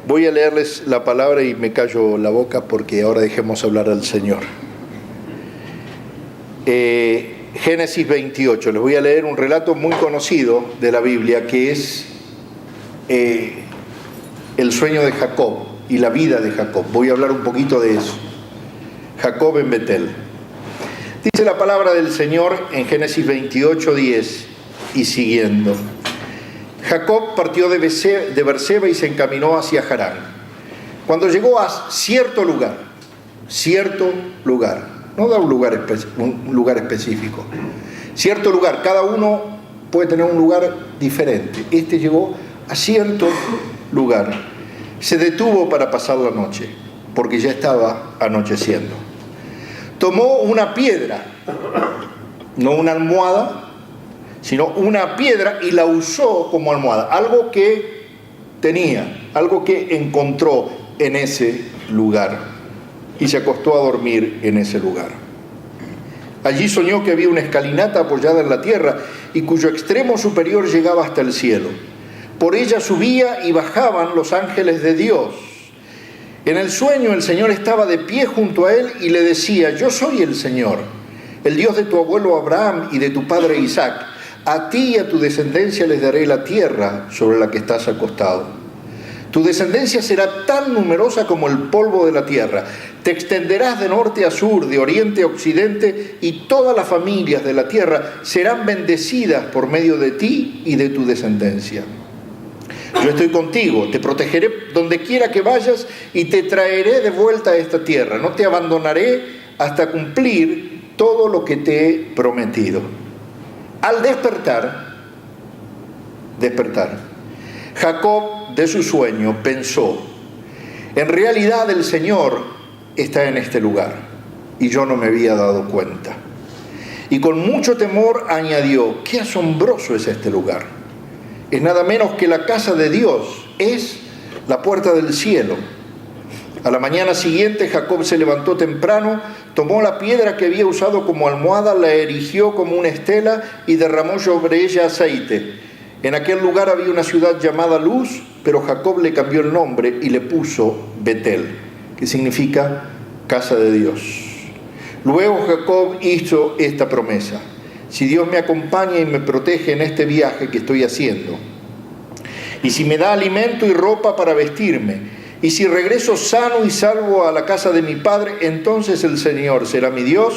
Voy a leerles la palabra y me callo la boca porque ahora dejemos hablar al Señor. Génesis 28, les voy a leer un relato muy conocido de la Biblia que es el sueño de Jacob y la vida de Jacob. Voy a hablar un poquito de eso. Jacob en Betel. Dice la palabra del Señor en Génesis 28, 10 y siguiendo. Jacob partió de Berseba y se encaminó hacia Harán. Cuando llegó a cierto lugar, no da un lugar específico, cierto lugar, cada uno puede tener un lugar diferente. Este llegó a cierto lugar, se detuvo para pasar la noche, porque ya estaba anocheciendo. Tomó una piedra, no una almohada, sino una piedra, y la usó como almohada, algo que tenía, algo que encontró en ese lugar, y se acostó a dormir en ese lugar. Allí soñó que había una escalinata apoyada en la tierra y cuyo extremo superior llegaba hasta el cielo. Por ella subía y bajaban los ángeles de Dios. En el sueño el Señor estaba de pie junto a él y le decía: yo soy el Señor, el Dios de tu abuelo Abraham y de tu padre Isaac. A ti y a tu descendencia les daré la tierra sobre la que estás acostado. Tu descendencia será tan numerosa como el polvo de la tierra. Te extenderás de norte a sur, de oriente a occidente, y todas las familias de la tierra serán bendecidas por medio de ti y de tu descendencia. Yo estoy contigo, te protegeré donde quiera que vayas y te traeré de vuelta a esta tierra. No te abandonaré hasta cumplir todo lo que te he prometido. Al despertar, Jacob de su sueño pensó: en realidad el Señor está en este lugar y yo no me había dado cuenta. Y con mucho temor añadió: qué asombroso es este lugar. Es nada menos que la casa de Dios, es la puerta del cielo. A la mañana siguiente Jacob se levantó temprano, tomó la piedra que había usado como almohada, la erigió como una estela y derramó sobre ella aceite. En aquel lugar había una ciudad llamada Luz, pero Jacob le cambió el nombre y le puso Betel, que significa casa de Dios. Luego Jacob hizo esta promesa: si Dios me acompaña y me protege en este viaje que estoy haciendo, y si me da alimento y ropa para vestirme, y si regreso sano y salvo a la casa de mi padre, entonces el Señor será mi Dios,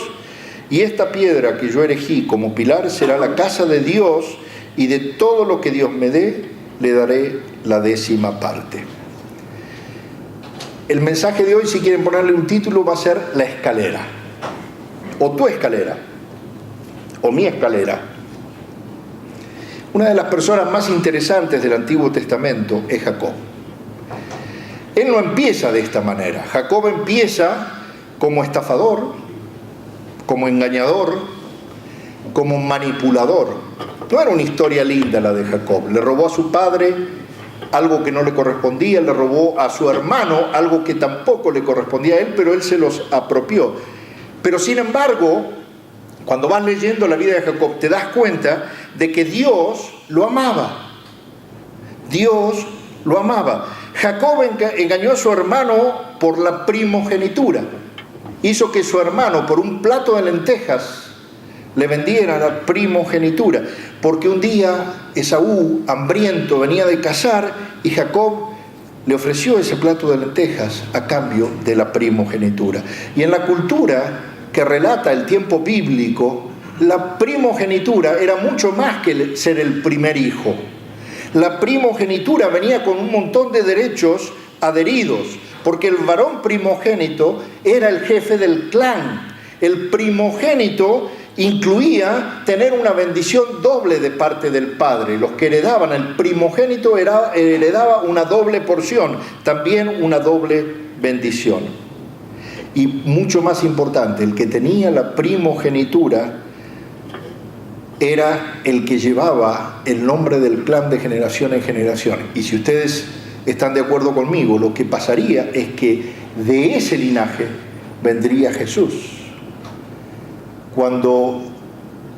y esta piedra que yo erigí como pilar será la casa de Dios, y de todo lo que Dios me dé, le daré la 10ª parte. El mensaje de hoy, si quieren ponerle un título, va a ser La escalera, o tu escalera, o mi escalera. Una de las personas más interesantes del Antiguo Testamento es Jacob. Él no empieza de esta manera. Jacob empieza como estafador, como engañador, como manipulador. No era una historia linda la de Jacob. Le robó a su padre algo que no le correspondía, le robó a su hermano algo que tampoco le correspondía a él, pero él se los apropió. Pero sin embargo, cuando vas leyendo la vida de Jacob, te das cuenta de que Dios lo amaba. Dios lo amaba. Jacob engañó a su hermano por la primogenitura. Hizo que su hermano, por un plato de lentejas, le vendiera la primogenitura. Porque un día Esaú, hambriento, venía de cazar y Jacob le ofreció ese plato de lentejas a cambio de la primogenitura. Y en la cultura que relata el tiempo bíblico, la primogenitura era mucho más que ser el primer hijo. La primogenitura venía con un montón de derechos adheridos, porque el varón primogénito era el jefe del clan. El primogénito incluía tener una bendición doble de parte del padre. Los que heredaban el primogénito heredaba una doble porción, también una doble bendición. Y mucho más importante, el que tenía la primogenitura era el que llevaba el nombre del clan de generación en generación. Y si ustedes están de acuerdo conmigo, lo que pasaría es que de ese linaje vendría Jesús. Cuando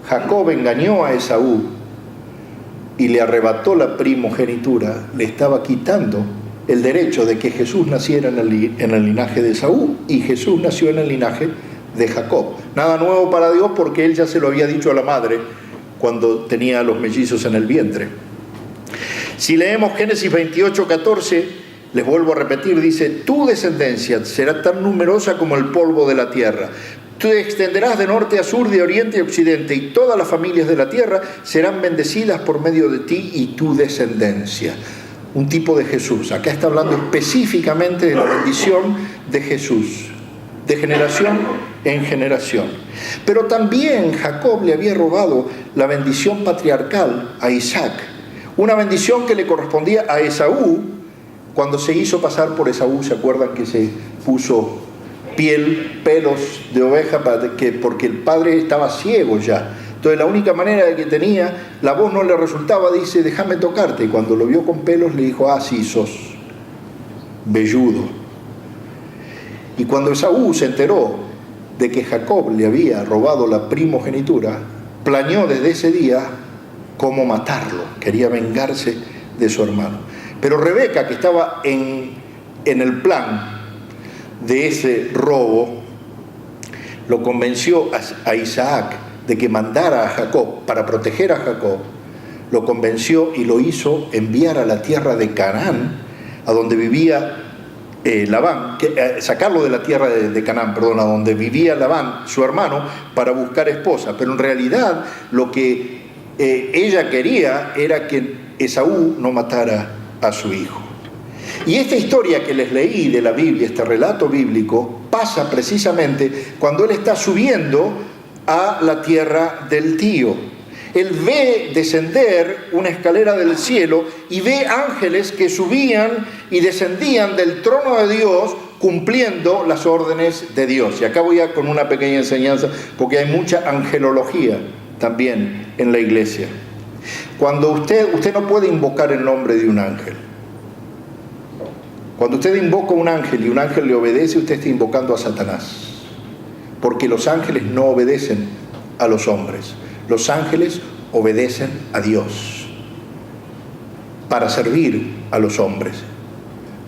Jacob engañó a Esaú y le arrebató la primogenitura, le estaba quitando el derecho de que Jesús naciera en el linaje de Esaú, y Jesús nació en el linaje de Jacob. Nada nuevo para Dios, porque Él ya se lo había dicho a la madre cuando tenía a los mellizos en el vientre. Si leemos Génesis 28:14, les vuelvo a repetir, dice: tu descendencia será tan numerosa como el polvo de la tierra. Tú te extenderás de norte a sur, de oriente a occidente, y todas las familias de la tierra serán bendecidas por medio de ti y tu descendencia. Un tipo de Jesús. Acá está hablando específicamente de la bendición de Jesús, de generación en generación. Pero también Jacob le había robado la bendición patriarcal a Isaac, una bendición que le correspondía a Esaú cuando se hizo pasar por Esaú. ¿Se acuerdan que se puso pelos de oveja porque el padre estaba ciego ya? Entonces la única manera de que tenía, la voz no le resultaba, dice: déjame tocarte. Y cuando lo vio con pelos le dijo: ah, sí, sos velludo. Y cuando Esaú se enteró de que Jacob le había robado la primogenitura, planeó desde ese día cómo matarlo. Quería vengarse de su hermano. Pero Rebeca, que estaba en el plan de ese robo, lo convenció a Isaac de que mandara a Jacob para proteger a Jacob. Lo convenció y lo hizo enviar a la tierra de Canaán, a donde vivía Labán, sacarlo de la tierra de Canaán, a donde vivía Labán, su hermano, para buscar esposa. Pero en realidad lo que ella quería era que Esaú no matara a su hijo. Y esta historia que les leí de la Biblia, este relato bíblico, pasa precisamente cuando él está subiendo a la tierra del tío. Él ve descender una escalera del cielo y ve ángeles que subían y descendían del trono de Dios cumpliendo las órdenes de Dios. Y acá voy con una pequeña enseñanza, porque hay mucha angelología también en la iglesia. Cuando usted no puede invocar el nombre de un ángel. Cuando usted invoca un ángel y un ángel le obedece, usted está invocando a Satanás. Porque los ángeles no obedecen a los hombres. Los ángeles obedecen a Dios para servir a los hombres.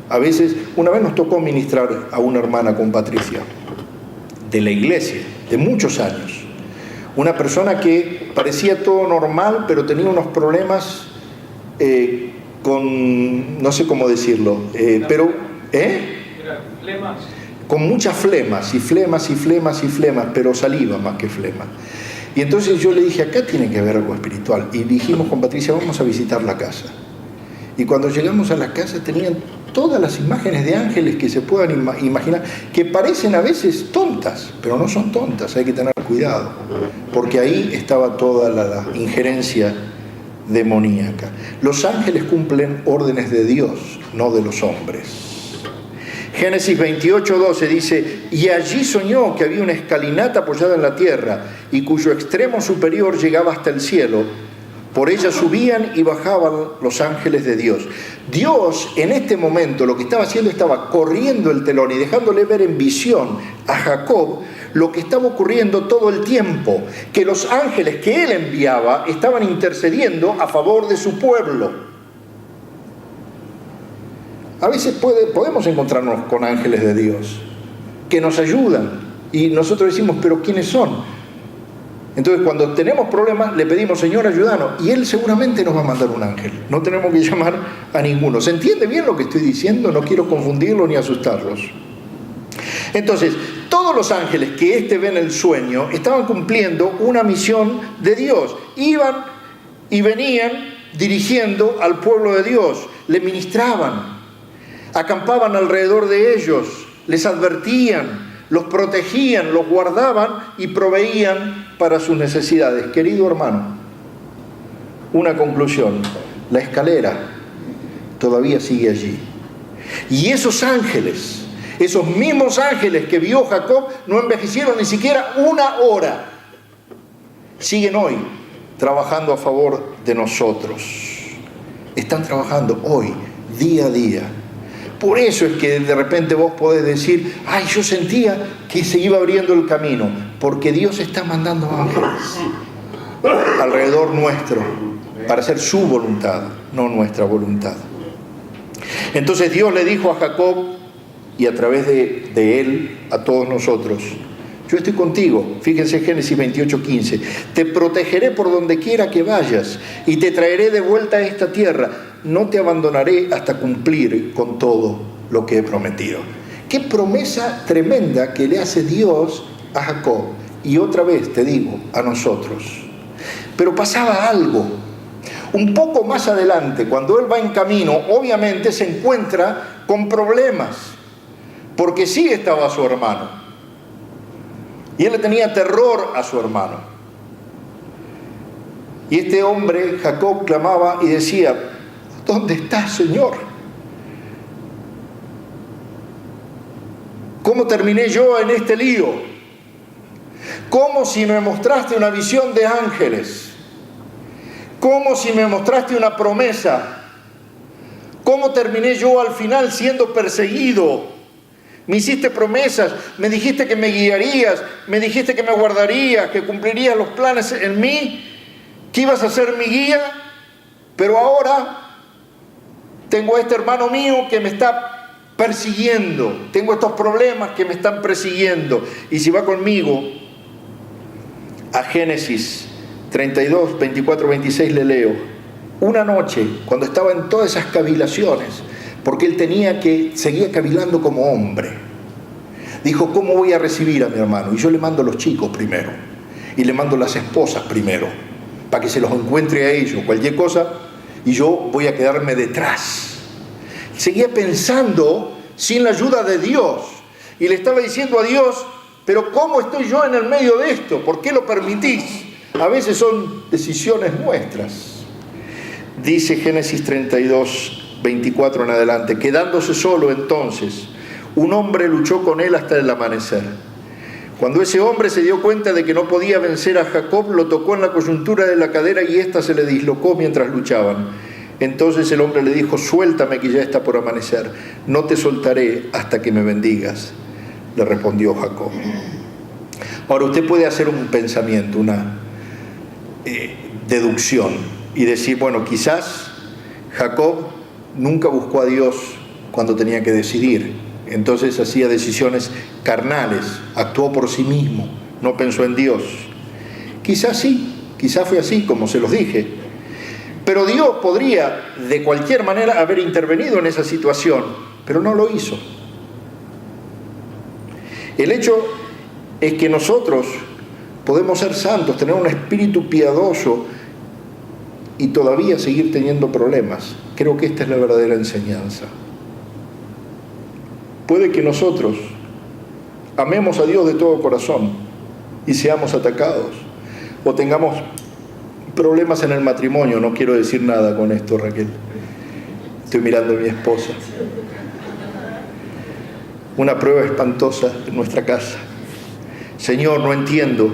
A veces, una vez nos tocó ministrar a una hermana con Patricia, de la iglesia, de muchos años. Una persona que parecía todo normal, pero tenía unos problemas con, no sé cómo decirlo, Flemas. Con muchas flemas, pero saliva más que flema. Y entonces yo le dije: acá tiene que haber algo espiritual. Y dijimos con Patricia: vamos a visitar la casa. Y cuando llegamos a la casa tenían todas las imágenes de ángeles que se puedan imaginar, que parecen a veces tontas, pero no son tontas, hay que tener cuidado, porque ahí estaba toda la injerencia demoníaca. Los ángeles cumplen órdenes de Dios, no de los hombres. Génesis 28:12 dice: y allí soñó que había una escalinata apoyada en la tierra y cuyo extremo superior llegaba hasta el cielo. Por ella subían y bajaban los ángeles de Dios. Dios en este momento lo que estaba haciendo, estaba corriendo el telón y dejándole ver en visión a Jacob lo que estaba ocurriendo todo el tiempo, que los ángeles que él enviaba estaban intercediendo a favor de su pueblo. A veces podemos encontrarnos con ángeles de Dios que nos ayudan y nosotros decimos: ¿pero quiénes son? Entonces cuando tenemos problemas le pedimos: Señor, ayúdanos, y Él seguramente nos va a mandar un ángel. No tenemos que llamar a ninguno. ¿Se entiende bien lo que estoy diciendo? No quiero confundirlos ni asustarlos. Entonces, todos los ángeles que ve en el sueño estaban cumpliendo una misión de Dios. Iban y venían dirigiendo al pueblo de Dios, le ministraban, acampaban alrededor de ellos, les advertían, los protegían, los guardaban y proveían para sus necesidades. Querido hermano, una conclusión: la escalera todavía sigue allí. Y esos ángeles, esos mismos ángeles que vio Jacob, no envejecieron ni siquiera una hora. Siguen hoy trabajando a favor de nosotros. Están trabajando hoy, día a día. Por eso es que de repente vos podés decir: ay, yo sentía que se iba abriendo el camino, porque Dios está mandando ángeles alrededor nuestro para hacer su voluntad, no nuestra voluntad. Entonces Dios le dijo a Jacob, y a través de él, a todos nosotros: yo estoy contigo. Fíjense Génesis 28:15. Te protegeré por donde quiera que vayas y te traeré de vuelta a esta tierra. No te abandonaré hasta cumplir con todo lo que he prometido. Qué promesa tremenda que le hace Dios a Jacob. Y otra vez te digo, a nosotros. Pero pasaba algo. Un poco más adelante, cuando él va en camino, obviamente se encuentra con problemas, porque sí estaba su hermano. Y él le tenía terror a su hermano. Y este hombre, Jacob, clamaba y decía: ¿dónde estás, Señor? ¿Cómo terminé yo en este lío? ¿Cómo si me mostraste una visión de ángeles? ¿Cómo si me mostraste una promesa? ¿Cómo terminé yo al final siendo perseguido? Me hiciste promesas, me dijiste que me guiarías, me dijiste que me guardarías, que cumplirías los planes en mí, que ibas a ser mi guía, pero ahora tengo a este hermano mío que me está persiguiendo, tengo estos problemas que me están persiguiendo. Y si va conmigo a Génesis 32, 24, 26 le leo: una noche, cuando estaba en todas esas cavilaciones, porque él seguía cavilando como hombre, dijo: ¿cómo voy a recibir a mi hermano? Y yo le mando los chicos primero, y le mando las esposas primero, para que se los encuentre a ellos, cualquier cosa, y yo voy a quedarme detrás. Seguía pensando sin la ayuda de Dios, y le estaba diciendo a Dios: pero ¿cómo estoy yo en el medio de esto? ¿Por qué lo permitís? A veces son decisiones nuestras. Dice Génesis 32, 24 en adelante: quedándose solo entonces, un hombre luchó con él hasta el amanecer. Cuando ese hombre se dio cuenta de que no podía vencer a Jacob, lo tocó en la coyuntura de la cadera y ésta se le dislocó mientras luchaban. Entonces el hombre le dijo: suéltame, que ya está por amanecer. No te soltaré hasta que me bendigas, le respondió Jacob. Ahora usted puede hacer un pensamiento, una deducción, y decir: bueno, quizás Jacob nunca buscó a Dios cuando tenía que decidir, entonces hacía decisiones carnales, actuó por sí mismo, no pensó en Dios. Quizás sí, quizás fue así, como se los dije, pero Dios podría de cualquier manera haber intervenido en esa situación, pero no lo hizo. El hecho es que nosotros podemos ser santos, tener un espíritu piadoso y todavía seguir teniendo problemas. Creo que esta es la verdadera enseñanza. Puede que nosotros amemos a Dios de todo corazón y seamos atacados, o tengamos problemas en el matrimonio. No quiero decir nada con esto, Raquel. Estoy mirando a mi esposa. Una prueba espantosa en nuestra casa. Señor, no entiendo.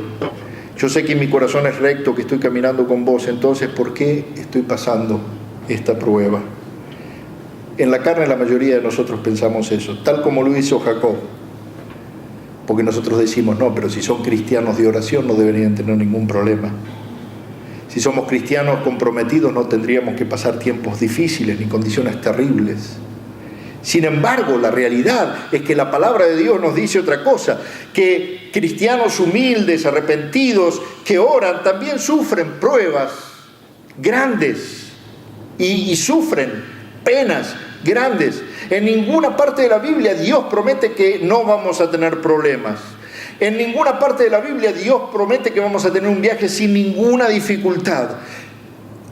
Yo sé que mi corazón es recto, que estoy caminando con vos. Entonces, ¿por qué estoy pasando esta prueba? En la carne la mayoría de nosotros pensamos eso, tal como lo hizo Jacob. Porque nosotros decimos: no, pero si son cristianos de oración no deberían tener ningún problema. Si somos cristianos comprometidos no tendríamos que pasar tiempos difíciles ni condiciones terribles. Sin embargo, la realidad es que la palabra de Dios nos dice otra cosa, que cristianos humildes, arrepentidos, que oran, también sufren pruebas grandes y sufren penas grandes. En ninguna parte de la Biblia Dios promete que no vamos a tener problemas. En ninguna parte de la Biblia Dios promete que vamos a tener un viaje sin ninguna dificultad,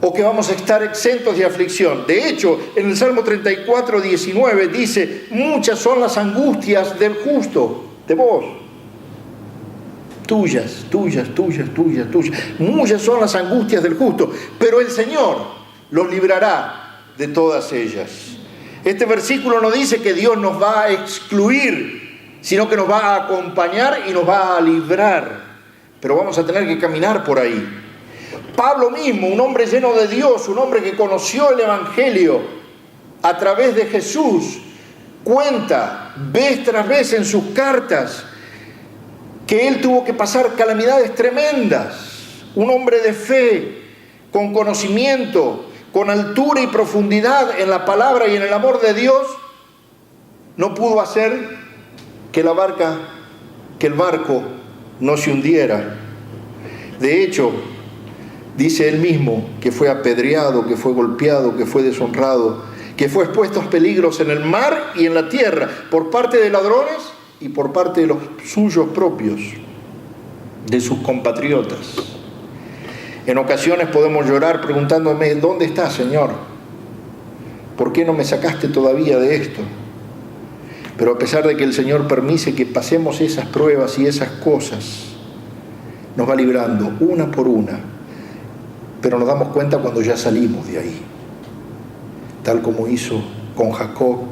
o que vamos a estar exentos de aflicción. De hecho, en el Salmo 34, 19 dice: muchas son las angustias del justo, de vos. Tuyas. Muchas son las angustias del justo, pero el Señor los librará de todas ellas. Este versículo no dice que Dios nos va a excluir, sino que nos va a acompañar y nos va a librar. Pero vamos a tener que caminar por ahí. Pablo mismo, un hombre lleno de Dios, un hombre que conoció el Evangelio a través de Jesús, cuenta vez tras vez en sus cartas que él tuvo que pasar calamidades tremendas. Un hombre de fe, con conocimiento, con altura y profundidad en la palabra y en el amor de Dios, no pudo hacer que el barco no se hundiera. De hecho, dice él mismo que fue apedreado, que fue golpeado, que fue deshonrado, que fue expuesto a peligros en el mar y en la tierra, por parte de ladrones y por parte de los suyos propios, de sus compatriotas. En ocasiones podemos llorar preguntándome, ¿dónde estás, Señor? ¿Por qué no me sacaste todavía de esto? Pero a pesar de que el Señor permite que pasemos esas pruebas y esas cosas, nos va librando una por una, pero nos damos cuenta cuando ya salimos de ahí, tal como hizo con Jacob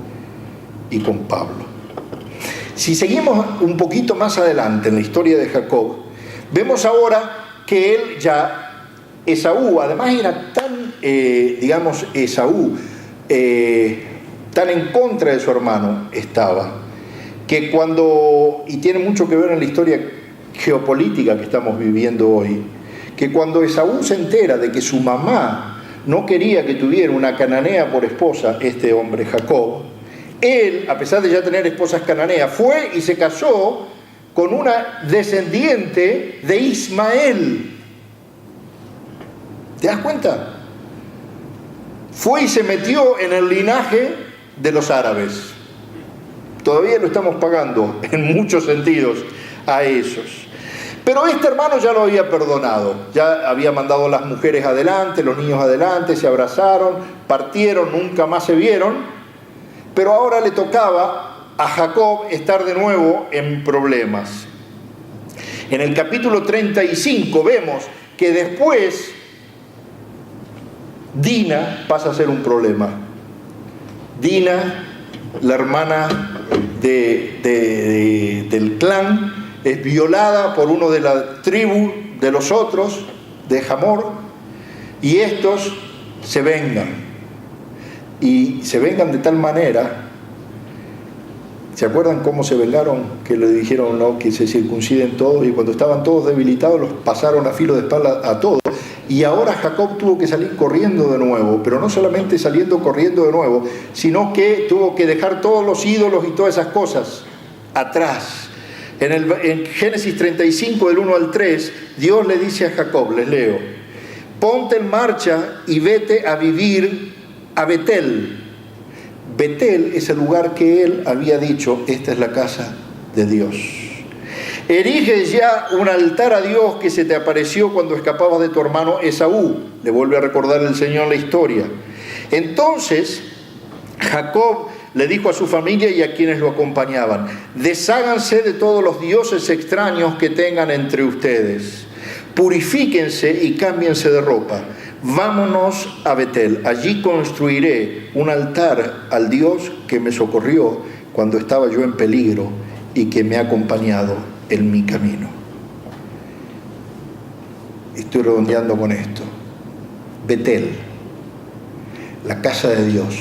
y con Pablo. Si seguimos un poquito más adelante en la historia de Jacob, vemos ahora que él ya, Esaú, además era tan, Esaú, tan en contra de su hermano estaba, que y tiene mucho que ver en la historia geopolítica que estamos viviendo hoy, que cuando Esaú se entera de que su mamá no quería que tuviera una cananea por esposa, este hombre Jacob, él, a pesar de ya tener esposas cananeas, fue y se casó con una descendiente de Ismael. ¿Te das cuenta? Fue y se metió en el linaje de los árabes. Todavía lo estamos pagando en muchos sentidos a esos. Pero este hermano ya lo había perdonado, ya había mandado a las mujeres adelante, los niños adelante, se abrazaron, partieron, nunca más se vieron, pero ahora le tocaba a Jacob estar de nuevo en problemas. En el capítulo 35 vemos que después Dina pasa a ser un problema. Dina, la hermana del clan, es violada por uno de la tribu de los otros, de Hamor, y estos se vengan. Y se vengan de tal manera, ¿se acuerdan cómo se vengaron? Que le dijeron no, que se circunciden todos, y cuando estaban todos debilitados los pasaron a filo de espada a todos. Y ahora Jacob tuvo que salir corriendo de nuevo, pero no solamente saliendo corriendo de nuevo, sino que tuvo que dejar todos los ídolos y todas esas cosas atrás. En Génesis 35, del 1 al 3, Dios le dice a Jacob, les leo: ponte en marcha y vete a vivir a Betel. Betel es el lugar que él había dicho, esta es la casa de Dios. Erige ya un altar a Dios que se te apareció cuando escapabas de tu hermano Esaú. Le vuelve a recordar el Señor la historia. Entonces Jacob le dijo a su familia y a quienes lo acompañaban: desháganse de todos los dioses extraños que tengan entre ustedes, purifíquense y cámbiense de ropa. Vámonos a Betel, allí construiré un altar al Dios que me socorrió cuando estaba yo en peligro y que me ha acompañado en mi camino. Estoy redondeando con esto. Betel, la casa de Dios,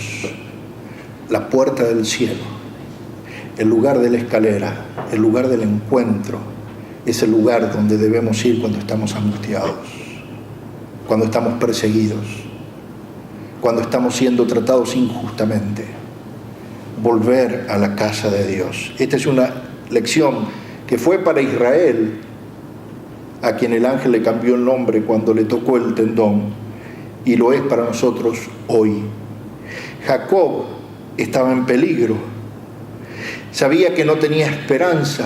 la puerta del cielo, el lugar de la escalera, el lugar del encuentro, es el lugar donde debemos ir cuando estamos angustiados, cuando estamos perseguidos, cuando estamos siendo tratados injustamente. Volver a la casa de Dios. Esta es una lección que fue para Israel, a quien el ángel le cambió el nombre cuando le tocó el tendón, y lo es para nosotros hoy. Jacob estaba en peligro, sabía que no tenía esperanza,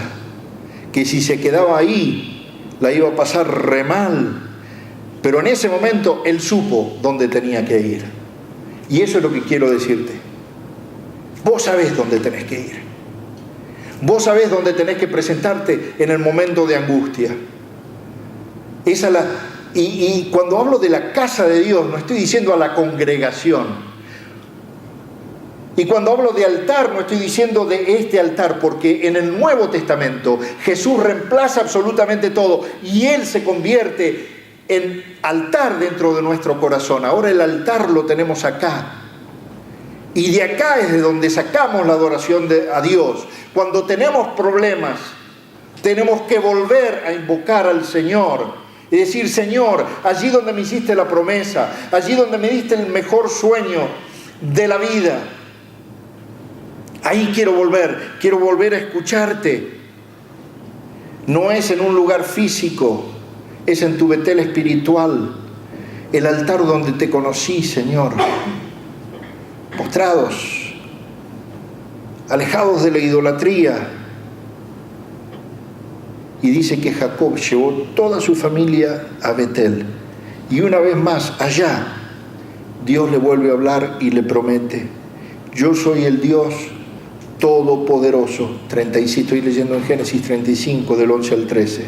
que si se quedaba ahí la iba a pasar re mal, pero en ese momento él supo dónde tenía que ir. Y eso es lo que quiero decirte. Vos sabés dónde tenés que ir. Vos sabés dónde tenés que presentarte en el momento de angustia. Y cuando hablo de la casa de Dios, no estoy diciendo a la congregación. Y cuando hablo de altar, no estoy diciendo de este altar, porque en el Nuevo Testamento Jesús reemplaza absolutamente todo y Él se convierte en altar dentro de nuestro corazón. Ahora el altar lo tenemos acá. Y de acá es de donde sacamos la adoración a Dios. Cuando tenemos problemas, tenemos que volver a invocar al Señor Y decir, Señor, allí donde me hiciste la promesa, allí donde me diste el mejor sueño de la vida, ahí quiero volver a escucharte. No es en un lugar físico, es en tu Betel espiritual, el altar donde te conocí, Señor. Postrados, alejados de la idolatría. Y dice que Jacob llevó toda su familia a Betel. Y una vez más, allá, Dios le vuelve a hablar y le promete: yo soy el Dios Todopoderoso. 35, estoy leyendo en Génesis 35, del 11 al 13.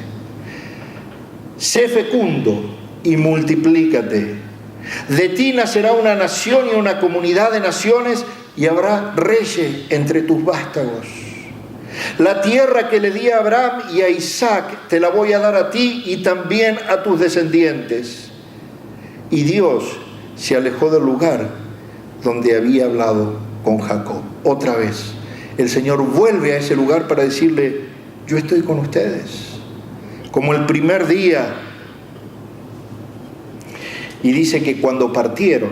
Sé fecundo y multiplícate. De ti nacerá una nación y una comunidad de naciones, y habrá reyes entre tus vástagos. La tierra que le di a Abraham y a Isaac te la voy a dar a ti y también a tus descendientes. Y Dios se alejó del lugar donde había hablado con Jacob. Otra vez, el Señor vuelve a ese lugar para decirle: yo estoy con ustedes, como el primer día. Y dice que cuando partieron,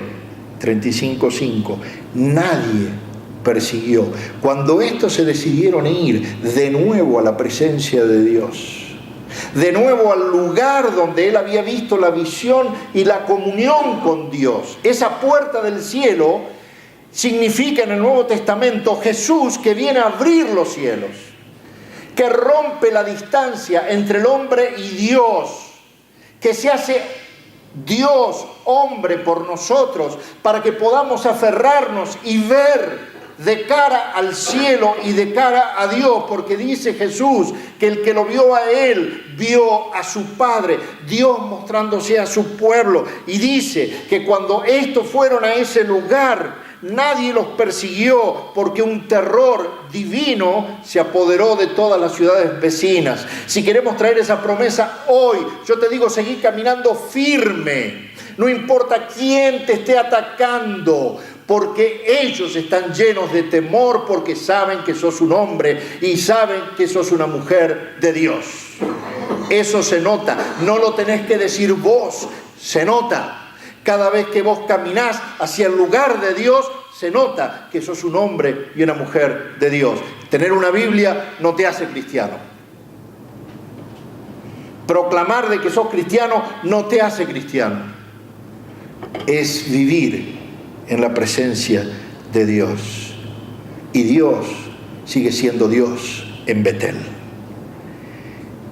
35:5, nadie persiguió. Cuando estos se decidieron ir de nuevo a la presencia de Dios, de nuevo al lugar donde él había visto la visión y la comunión con Dios, esa puerta del cielo significa en el Nuevo Testamento Jesús, que viene a abrir los cielos, que rompe la distancia entre el hombre y Dios, que se hace Dios hombre por nosotros para que podamos aferrarnos y ver de cara al cielo y de cara a Dios, porque dice Jesús que el que lo vio a él, vio a su Padre, Dios mostrándose a su pueblo. Y dice que cuando estos fueron a ese lugar, nadie los persiguió, porque un terror divino se apoderó de todas las ciudades vecinas. Si queremos traer esa promesa hoy, yo te digo, seguí caminando firme. No importa quién te esté atacando, porque ellos están llenos de temor, porque saben que sos un hombre y saben que sos una mujer de Dios. Eso se nota, no lo tenés que decir vos, se nota. Cada vez que vos caminás hacia el lugar de Dios, se nota que sos un hombre y una mujer de Dios. Tener una Biblia no te hace cristiano. Proclamar de que sos cristiano no te hace cristiano. Es vivir en la presencia de Dios. Y Dios sigue siendo Dios en Betel.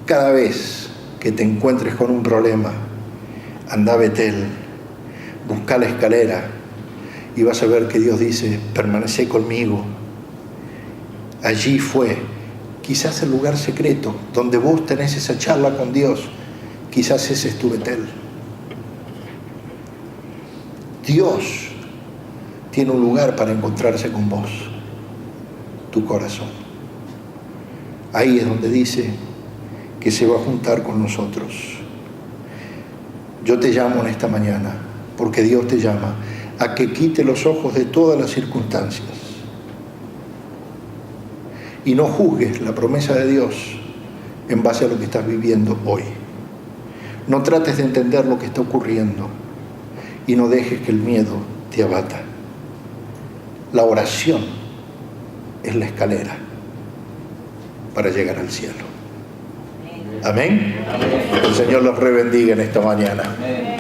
Cada vez que te encuentres con un problema, anda a Betel, busca la escalera y vas a ver que Dios dice: permanece conmigo. Allí fue, quizás el lugar secreto donde vos tenés esa charla con Dios, quizás ese es tu Betel. Dios tiene un lugar para encontrarse con vos, tu corazón. Ahí es donde dice que se va a juntar con nosotros. Yo te llamo en esta mañana, porque Dios te llama a que quite los ojos de todas las circunstancias y no juzgues la promesa de Dios en base a lo que estás viviendo hoy. No trates de entender lo que está ocurriendo y no dejes que el miedo te abata. La oración es la escalera para llegar al cielo. Amén. El Señor los rebendiga en esta mañana.